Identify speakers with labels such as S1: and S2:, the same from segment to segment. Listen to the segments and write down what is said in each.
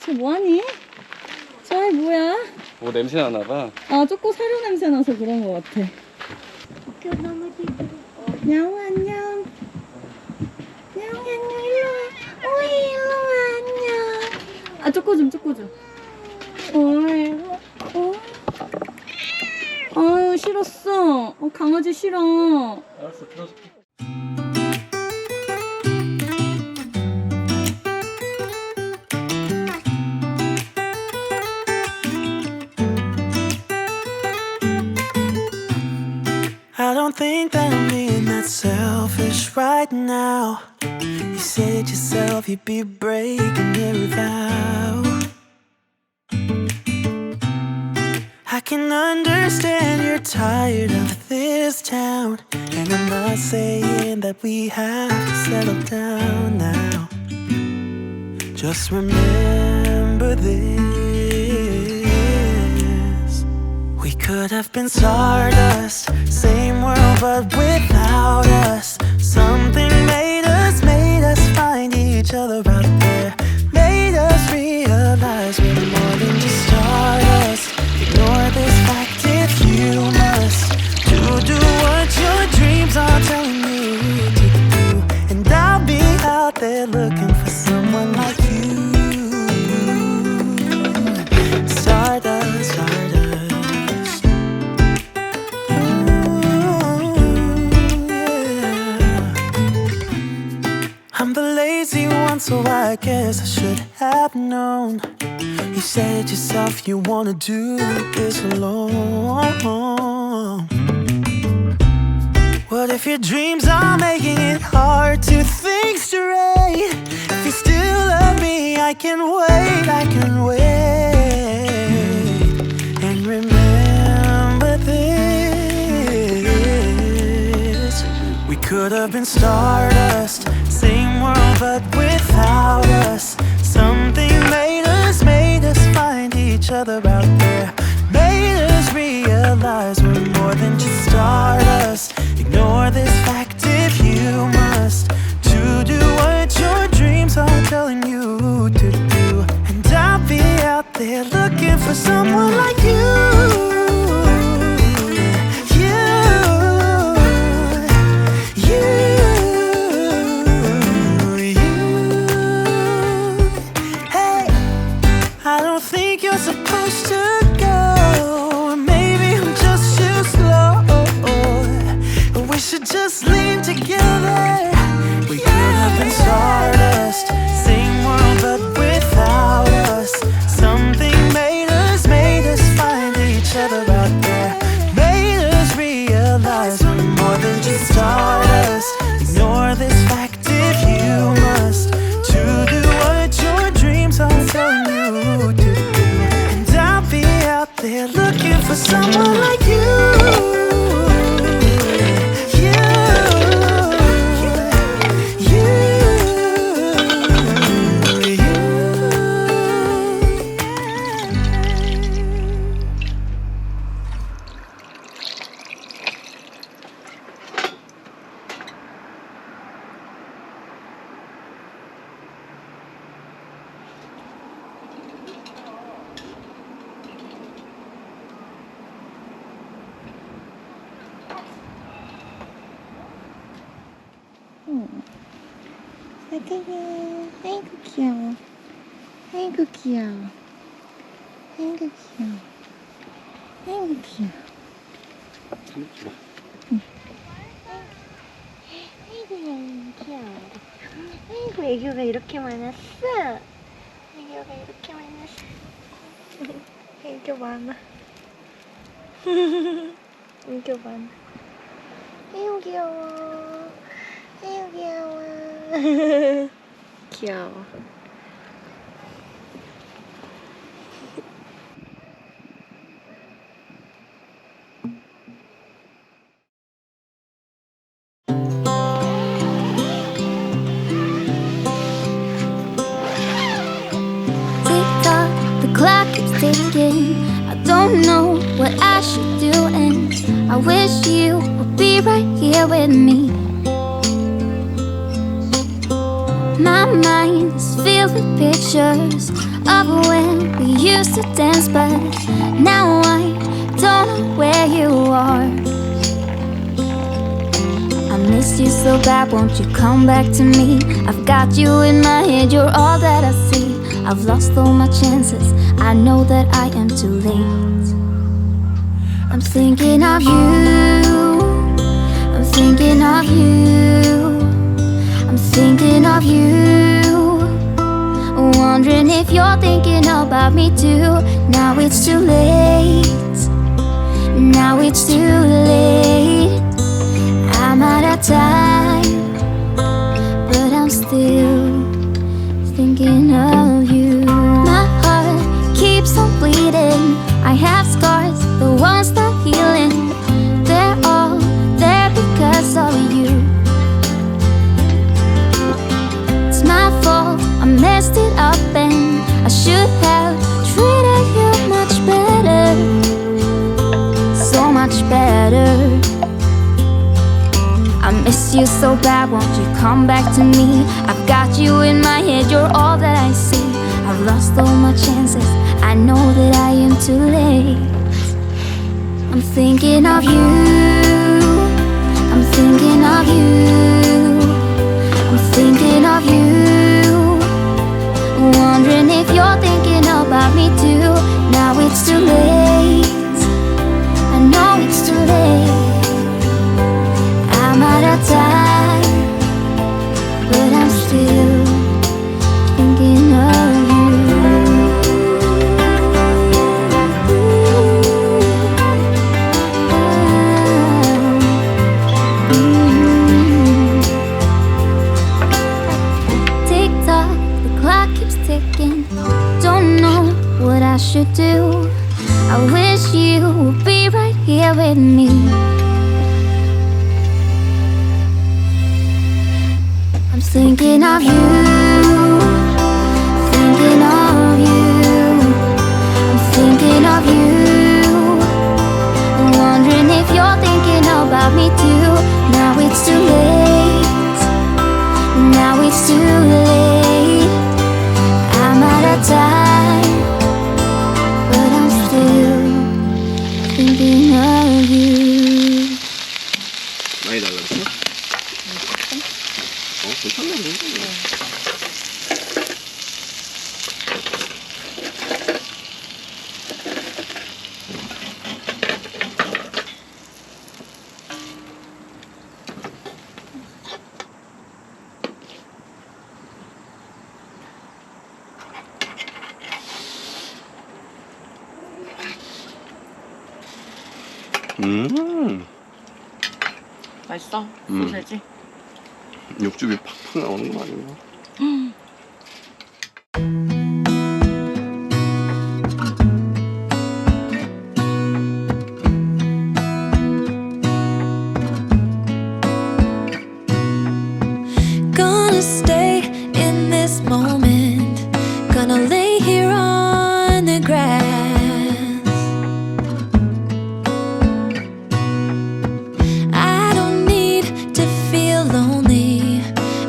S1: 쟤 뭐하니? 쟤 뭐야?
S2: 뭐 냄새 나나봐.
S1: 아, 초코 사료 냄새 나서 그런 것 같아. 야옹 안녕. 야옹 안녕, 일로와. 오이, 일로와, 안녕. 아, 초코 좀. 어이구, 아유, 싫었어. 강아지 싫어.
S2: 알았어, 들어줄게.
S3: I don't think that I'm being that selfish right now. You said yourself you'd be breaking every vow. I can understand you're tired of this town, and I'm not saying that we have to settle down now. Just remember this. We could have been stardust, same world but without us. Something made us find each other out there. Made us realize we're more than just stardust. Ignore this fact if you must. To do what your dreams are telling you to do. And I'll be out there looking for someone like you. Stardust, stardust. I'm the lazy one, so I guess I should have known. You said yourself you wanna do this alone. What if your dreams are making it hard to think straight? If you still love me, I can wait, And remember this. We could have been stardust, same world but without us. Something made us find each other out there. Made us realize we're more than just stardust. Ignore this fact if you must. To do what your dreams are telling you to do. And I'll be out there looking for someone like you. Supposed to go, maybe I'm just too slow. We should just leave together. We could have been stardust, same world but without us. Something made us find each other out there. Made us realize we're more than just stardust. Ignore this fact if you must. To do what your dreams are telling you to. They're looking for someone like you.
S1: 세상에, 아이고 귀여워. 아이고 귀여워. 아이고 귀여워. 아이고 귀여워. 아이고 귀여워. 아이고 애교가 이렇게 많았어. 애교가 이렇게 많았어. 애교 많아. 애교 많아. 아이고 귀여워. 아이고 귀여워. 귀여워.
S4: Tick-tock, the clock keeps ticking. I don't know what I should do, and I wish you would be right here with me. My mind is filled with pictures of when we used to dance, but now I don't know where you are. I miss you so bad, won't you come back to me? I've got you in my head, you're all that I see. I've lost all my chances, I know that I am too late. I'm thinking of you, I'm thinking of you, I'm thinking of you, wondering if you're thinking about me too. Now it's too late, now it's too late. I'm out of time, but I'm still thinking of you. My heart keeps on bleeding, I have scars, the ones not healing. They're all there because of you. It's my fault, I messed it up, and I should have treated you much better, so much better. I miss you so bad, won't you come back to me? I've got you in my head, you're all that I see. I've lost all my chances, I know that I am too late. I'm thinking of you, I'm thinking of you, I'm thinking of you, wondering if you're thinking about me too. Now it's too late, I know it's too late. I'm out of time, but I'm still thinking of you. Tick-tock, the clock keeps ticking. Don't know what I should do. I wish you would be right here with me. I'm thinking of you, thinking of you, I'm thinking of you, wondering if you're thinking about me too. Now it's too late, now it's too late. I'm out of time, but I'm still thinking of you.
S2: 많이 달랐어? 괜찮네.
S5: 맛있어? 소세지?
S2: 육즙이 팍팍 나오는 거 아니야?
S3: Gonna stay in this moment, gonna lay here on the grass. I don't need to feel lonely,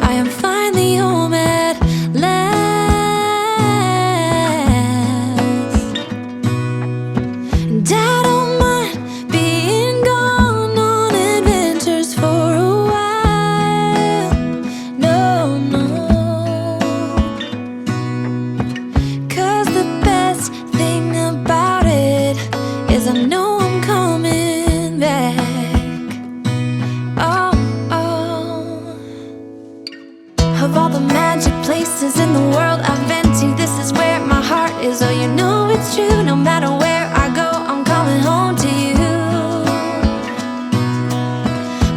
S3: I am finally home at last. And I don't mind being gone on adventures for a while. No, no, 'cause the best thing about it is I know I'm coming back. Oh, oh. Of all the magic places in the world I've been to, this is where my heart is. Oh, you know it's true, no matter where I go, I'm coming home to you.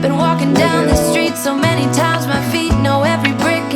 S3: Been walking down the street so many times, my feet know every brick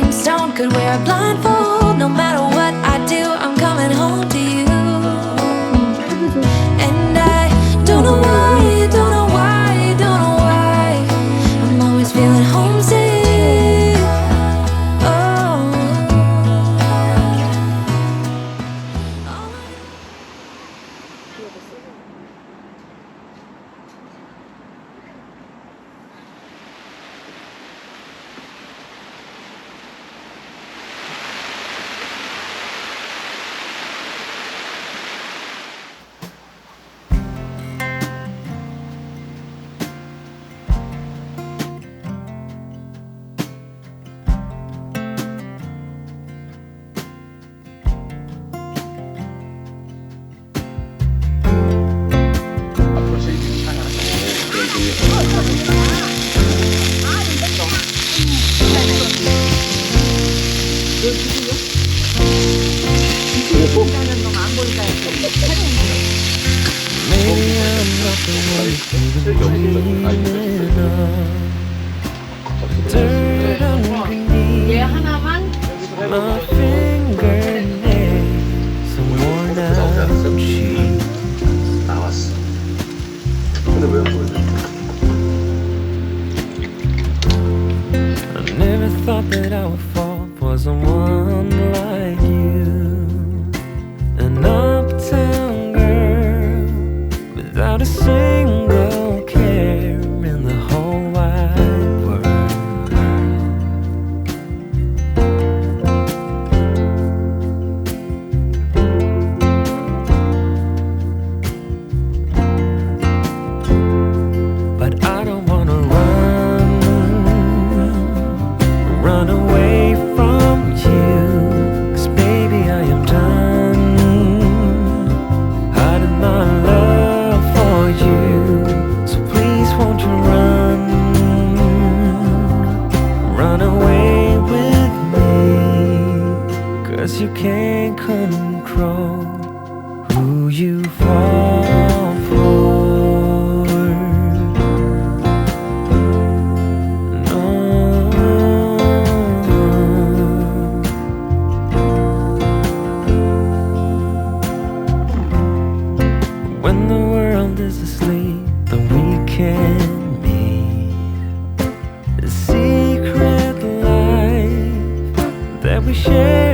S1: 보인다는 놈 안 보인다 했어.
S3: Maybe I'm not the one you've been dreaming of. Dirt underneath
S1: 얘 하나만
S3: my fingernails, some worn out cheeks.
S2: 나왔어. 근데 왜 안 보여줘?
S3: I never thought that I would fall for someone like you, an uptown girl without a single care in the whole wide world. But I don't wanna run away from you, 'cause baby I am done hiding my love for you. So please won't you run away with me, 'cause you can't control who you fall for. When the world is asleep, then we can meet. The secret life that we share.